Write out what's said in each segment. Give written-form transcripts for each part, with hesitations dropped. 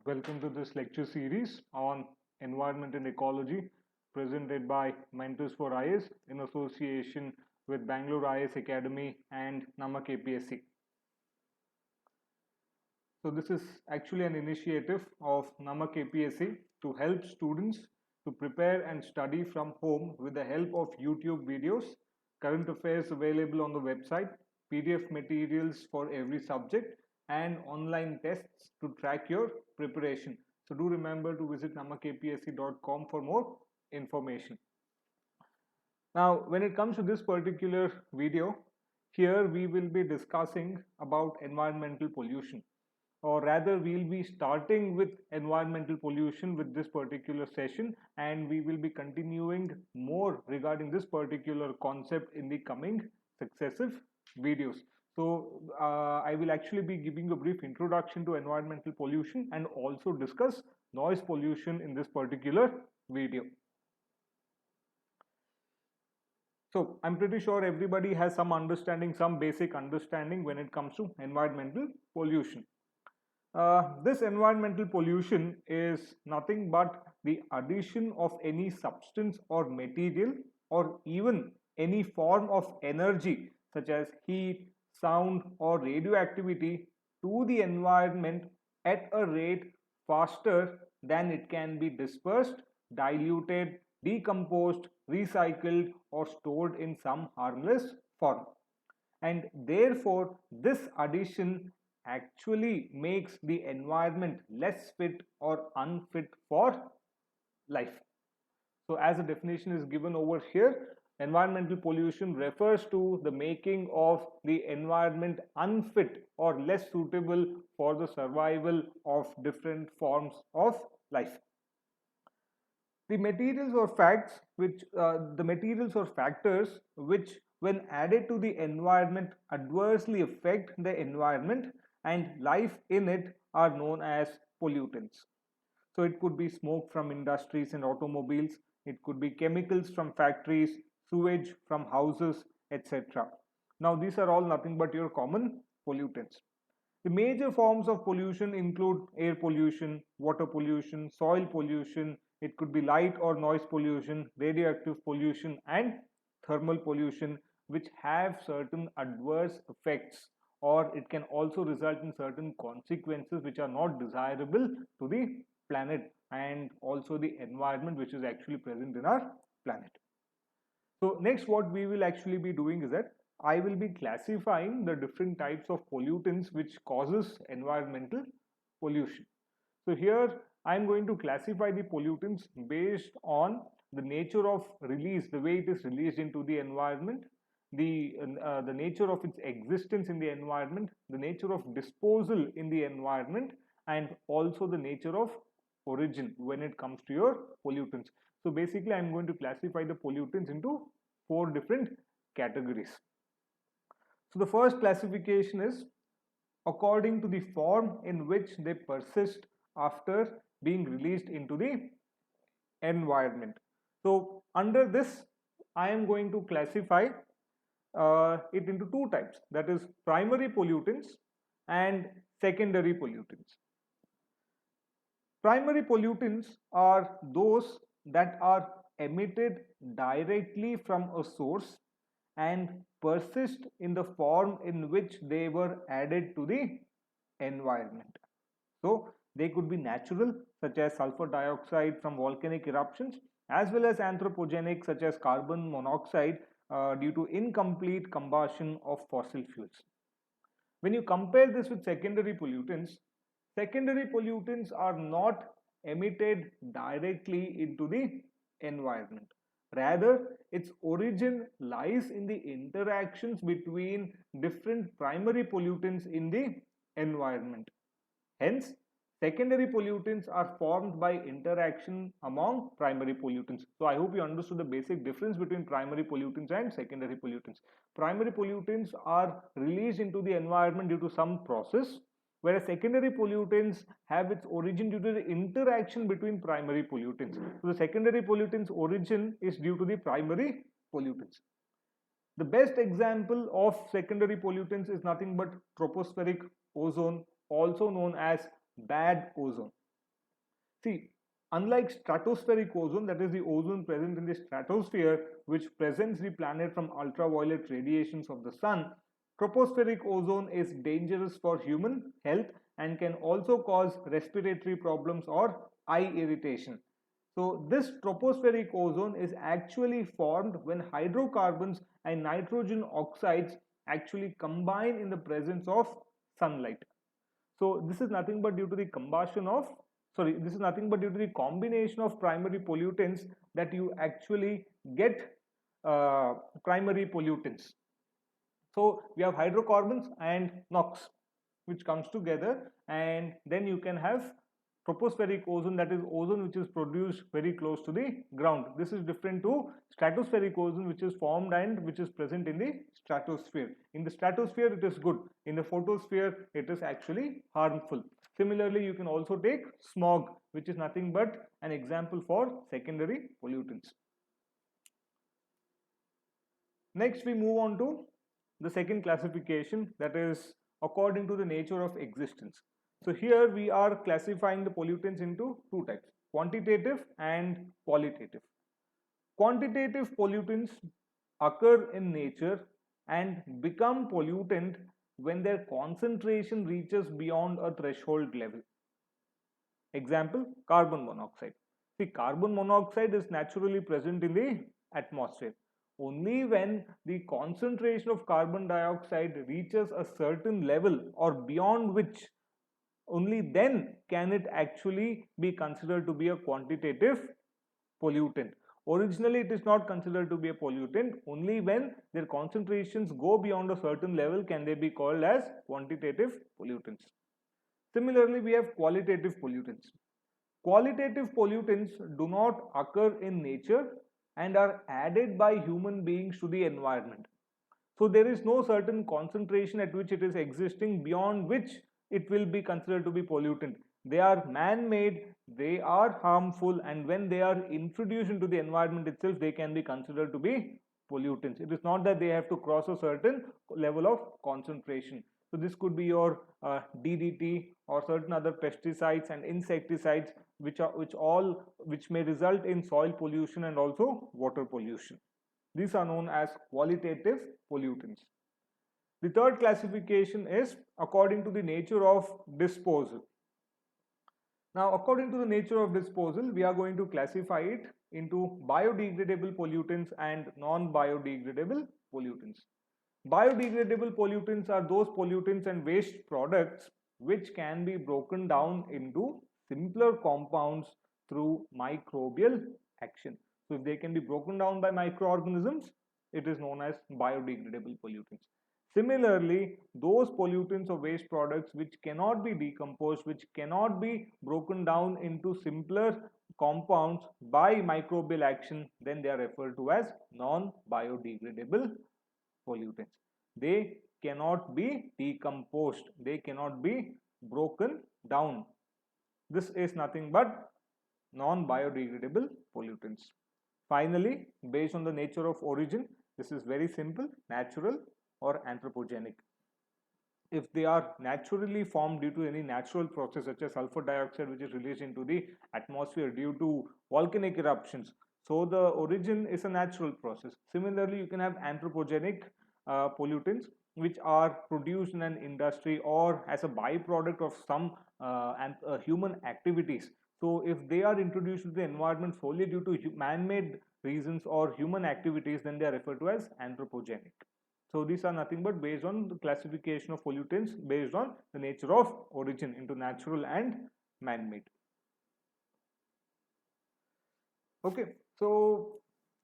Welcome to this lecture series on environment and ecology presented by Mentors for IS in association with Bangalore IS Academy and Namak APSC. So this is actually an initiative of Namak APSC to help students to prepare and study from home with the help of YouTube videos, current affairs available on the website, PDF materials for every subject, and online tests to track your preparation. So do remember to visit namakapsc.com for more information. Now, when it comes to this particular video, here we will be discussing about environmental pollution, or rather we'll be starting with environmental pollution with this particular session, and we will be continuing more regarding this particular concept in the coming successive videos. So I will actually be giving a brief introduction to environmental pollution and also discuss noise pollution in this particular video. So I'm pretty sure everybody has some understanding, some basic understanding when it comes to environmental pollution. This environmental pollution is nothing but the addition of any substance or material or even any form of energy such as heat, sound or radioactivity to the environment at a rate faster than it can be dispersed, diluted, decomposed, recycled or stored in some harmless form. And therefore, this addition actually makes the environment less fit or unfit for life. So as a definition is given over here, environmental pollution refers to the making of the environment unfit or less suitable for the survival of different forms of life. The materials or factors which when added to the environment adversely affect the environment and life in it are known as pollutants. So it could be smoke from industries and automobiles, it could be chemicals from factories, sewage from houses, etc. Now these are all nothing but your common pollutants. The major forms of pollution include air pollution, water pollution, soil pollution, it could be light or noise pollution, radioactive pollution and thermal pollution, which have certain adverse effects, or it can also result in certain consequences which are not desirable to the planet and also the environment which is actually present in our planet. So next what we will actually be doing is that I will be classifying the different types of pollutants which causes environmental pollution. So here I am going to classify the pollutants based on the nature of release, the way it is released into the environment, the nature of its existence in the environment, the nature of disposal in the environment, and also the nature of origin when it comes to your pollutants. So basically I'm going to classify the pollutants into 4 different categories. So the first classification is according to the form in which they persist after being released into the environment. So under this I am going to classify it into 2 types, that is primary pollutants and secondary pollutants. Primary pollutants are those that are emitted directly from a source and persist in the form in which they were added to the environment. So they could be natural, such as sulfur dioxide from volcanic eruptions, as well as anthropogenic, such as carbon monoxide due to incomplete combustion of fossil fuels. When you compare this with secondary pollutants are not emitted directly into the environment. Rather, its origin lies in the interactions between different primary pollutants in the environment. Hence, secondary pollutants are formed by interaction among primary pollutants. So I hope you understood the basic difference between primary pollutants and secondary pollutants. Primary pollutants are released into the environment due to some process, whereas secondary pollutants have its origin due to the interaction between primary pollutants. So the secondary pollutants origin is due to the primary pollutants. The best example of secondary pollutants is nothing but tropospheric ozone, also known as bad ozone. See, unlike stratospheric ozone, that is the ozone present in the stratosphere, which presents the planet from ultraviolet radiations of the sun, tropospheric ozone is dangerous for human health and can also cause respiratory problems or eye irritation. So, this tropospheric ozone is actually formed when hydrocarbons and nitrogen oxides actually combine in the presence of sunlight. So this is nothing but due to the combustion of, sorry, this is nothing but due to the combination of primary pollutants that you actually get primary pollutants. So we have hydrocarbons and NOx, which comes together, and then you can have tropospheric ozone, that is ozone which is produced very close to the ground. This is different to stratospheric ozone, which is formed and which is present in the stratosphere. In the stratosphere it is good, in the photosphere it is actually harmful. Similarly, you can also take smog, which is nothing but an example for secondary pollutants. Next we move on to the second classification, that is according to the nature of existence. So here we are classifying the pollutants into two types, quantitative and qualitative. Quantitative pollutants occur in nature and become pollutant when their concentration reaches beyond a threshold level. Example, carbon monoxide. See, carbon monoxide is naturally present in the atmosphere. Only when the concentration of carbon dioxide reaches a certain level or beyond which, only then can it actually be considered to be a quantitative pollutant. Originally, it is not considered to be a pollutant. Only when their concentrations go beyond a certain level can they be called as quantitative pollutants. Similarly, we have qualitative pollutants. Qualitative pollutants do not occur in nature and are added by human beings to the environment. So there is no certain concentration at which it is existing beyond which it will be considered to be pollutant. They are man-made, they are harmful, and when they are introduced into the environment itself, they can be considered to be pollutants. It is not that they have to cross a certain level of concentration. So this could be your DDT or certain other pesticides and insecticides, which may result in soil pollution and also water pollution. These are known as qualitative pollutants. The third classification is according to the nature of disposal. Now, according to the nature of disposal, we are going to classify it into biodegradable pollutants and non-biodegradable pollutants. Biodegradable pollutants are those pollutants and waste products which can be broken down into simpler compounds through microbial action. So if they can be broken down by microorganisms, it is known as biodegradable pollutants. Similarly, those pollutants or waste products which cannot be decomposed, which cannot be broken down into simpler compounds by microbial action, then they are referred to as non-biodegradable pollutants. They cannot be decomposed, they cannot be broken down. This is nothing but non-biodegradable pollutants. Finally, based on the nature of origin, this is very simple, natural or anthropogenic. If they are naturally formed due to any natural process such as sulfur dioxide which is released into the atmosphere due to volcanic eruptions, so the origin is a natural process. Similarly, you can have anthropogenic pollutants which are produced in an industry or as a byproduct of some human activities. So if they are introduced to the environment solely due to man-made reasons or human activities, then they are referred to as anthropogenic. So these are nothing but based on the classification of pollutants based on the nature of origin into natural and man-made. Okay, so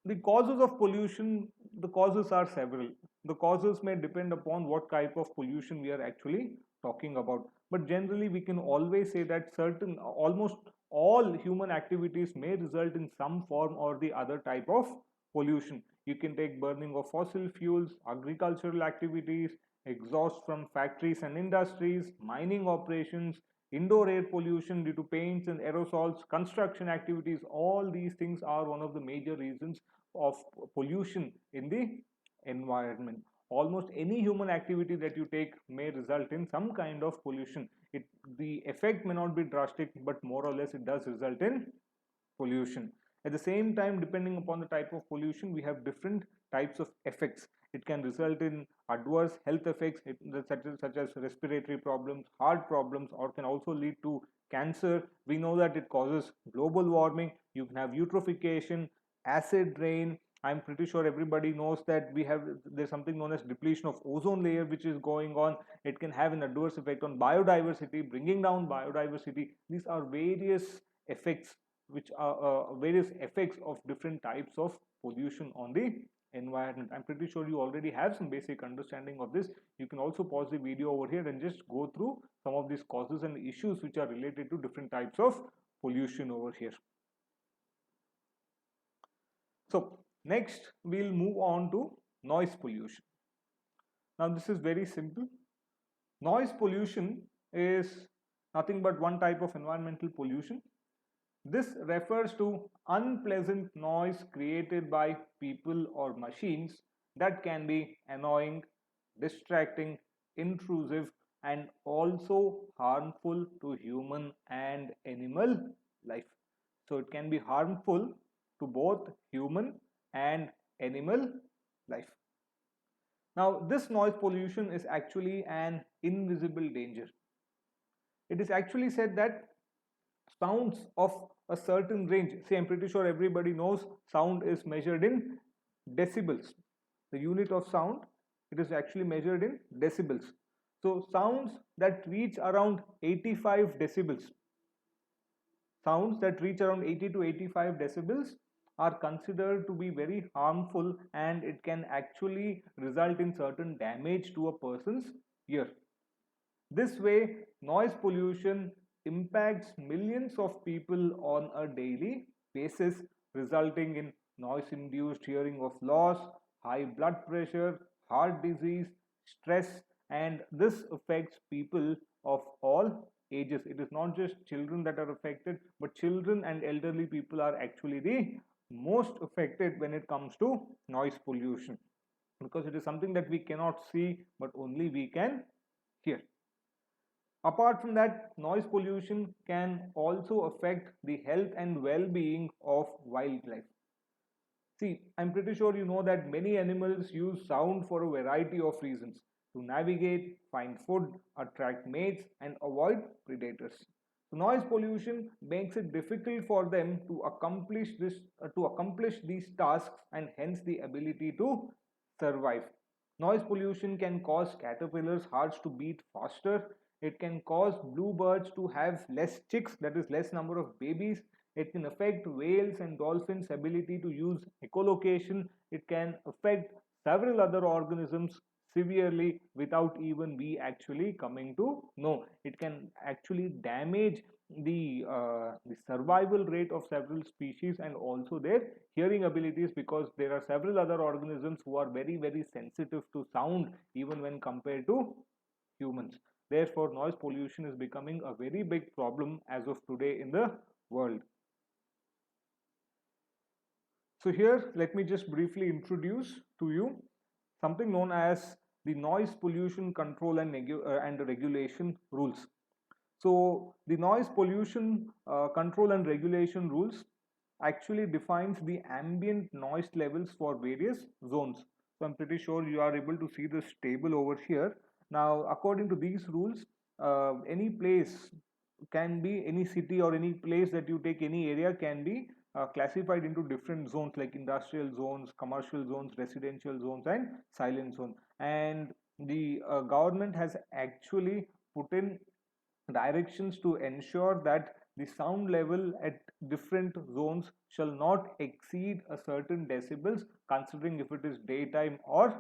the causes of pollution, the causes are several. The causes may depend upon what type of pollution we are actually talking about. But generally, we can always say that almost all human activities may result in some form or the other type of pollution. You can take burning of fossil fuels, agricultural activities, exhaust from factories and industries, mining operations, indoor air pollution due to paints and aerosols, construction activities. All these things are one of the major reasons of pollution in the environment. Almost any human activity that you take may result in some kind of pollution. The effect may not be drastic, but more or less it does result in pollution. At the same time, depending upon the type of pollution, we have different types of effects. It can result in adverse health effects such as respiratory problems, heart problems, or can also lead to cancer. We know that it causes global warming. You can have eutrophication, acid rain. I'm pretty sure everybody knows that there's something known as depletion of ozone layer which is going on. It can have an adverse effect on biodiversity, bringing down biodiversity. These are various effects which are various effects of different types of pollution on the environment. I'm pretty sure you already have some basic understanding of this. You can also pause the video over here and just go through some of these causes and issues which are related to different types of pollution over here. So next we'll move on to noise pollution. Now this is very simple. Noise pollution is nothing but one type of environmental pollution. This refers to unpleasant noise created by people or machines that can be annoying, distracting, intrusive, and also harmful to human and animal life. So it can be harmful to both human and animal life. Now, this noise pollution is actually an invisible danger. It is actually said that sounds of a certain range, say, I'm pretty sure everybody knows sound is measured in decibels. The unit of sound, it is actually measured in decibels. So sounds that reach around 85 decibels, sounds that reach around 80 to 85 decibels are considered to be very harmful, and it can actually result in certain damage to a person's ear. This way, noise pollution impacts millions of people on a daily basis, resulting in noise-induced hearing of loss, high blood pressure, heart disease, stress, and this affects people of all ages. It is not just children that are affected, but children and elderly people are actually the most affected when it comes to noise pollution, because it is something that we cannot see but only we can hear. Apart from that, noise pollution can also affect the health and well-being of wildlife. See, I'm pretty sure you know that many animals use sound for a variety of reasons: to navigate, find food, attract mates, and avoid predators. So noise pollution makes it difficult for them to accomplish these tasks, and hence the ability to survive. Noise pollution can cause caterpillars' hearts to beat faster. It can cause bluebirds to have less chicks, that is, less number of babies. It can affect whales and dolphins' ability to use echolocation. It can affect several other organisms severely without even we actually coming to know. It can actually damage the survival rate of several species and also their hearing abilities, because there are several other organisms who are very, very sensitive to sound even when compared to humans. Therefore, noise pollution is becoming a very big problem as of today in the world. So here, let me just briefly introduce to you something known as the noise pollution control and regulation rules. So the noise pollution control and regulation rules actually defines the ambient noise levels for various zones. So I'm pretty sure you are able to see this table over here. Now, according to these rules, any place can be, any city or any place that you take, any area can be classified into different zones like industrial zones, commercial zones, residential zones, and silent zone. And the government has actually put in directions to ensure that the sound level at different zones shall not exceed a certain decibels, considering if it is daytime or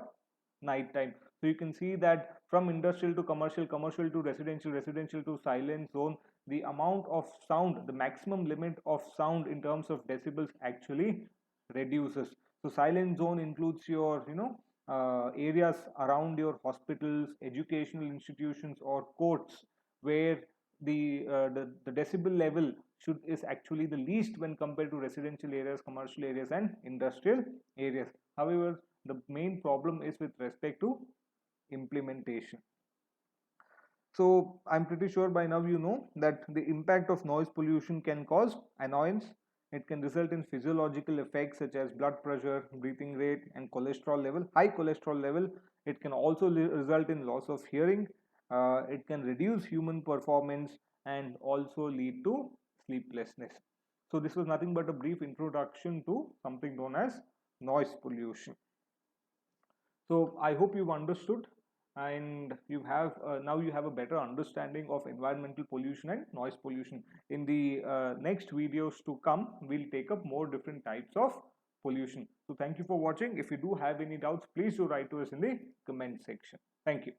nighttime. So you can see that from industrial to commercial, commercial to residential, residential to silent zone, the amount of sound, the maximum limit of sound in terms of decibels actually reduces. So silent zone includes your areas around your hospitals, educational institutions, or courts, where the decibel level is actually the least when compared to residential areas, commercial areas, and industrial areas. However, the main problem is with respect to implementation. So I'm pretty sure by now you know that the impact of noise pollution can cause annoyance. It can result in physiological effects such as blood pressure, breathing rate, and cholesterol level. High cholesterol level. It can also result in loss of hearing. It can reduce human performance and also lead to sleeplessness. So this was nothing but a brief introduction to something known as noise pollution. So I hope you've understood, and you have now you have a better understanding of environmental pollution and noise pollution. In the next videos to come, we'll take up more different types of pollution. So thank you for watching. If you do have any doubts, please do write to us in the comment section. Thank you.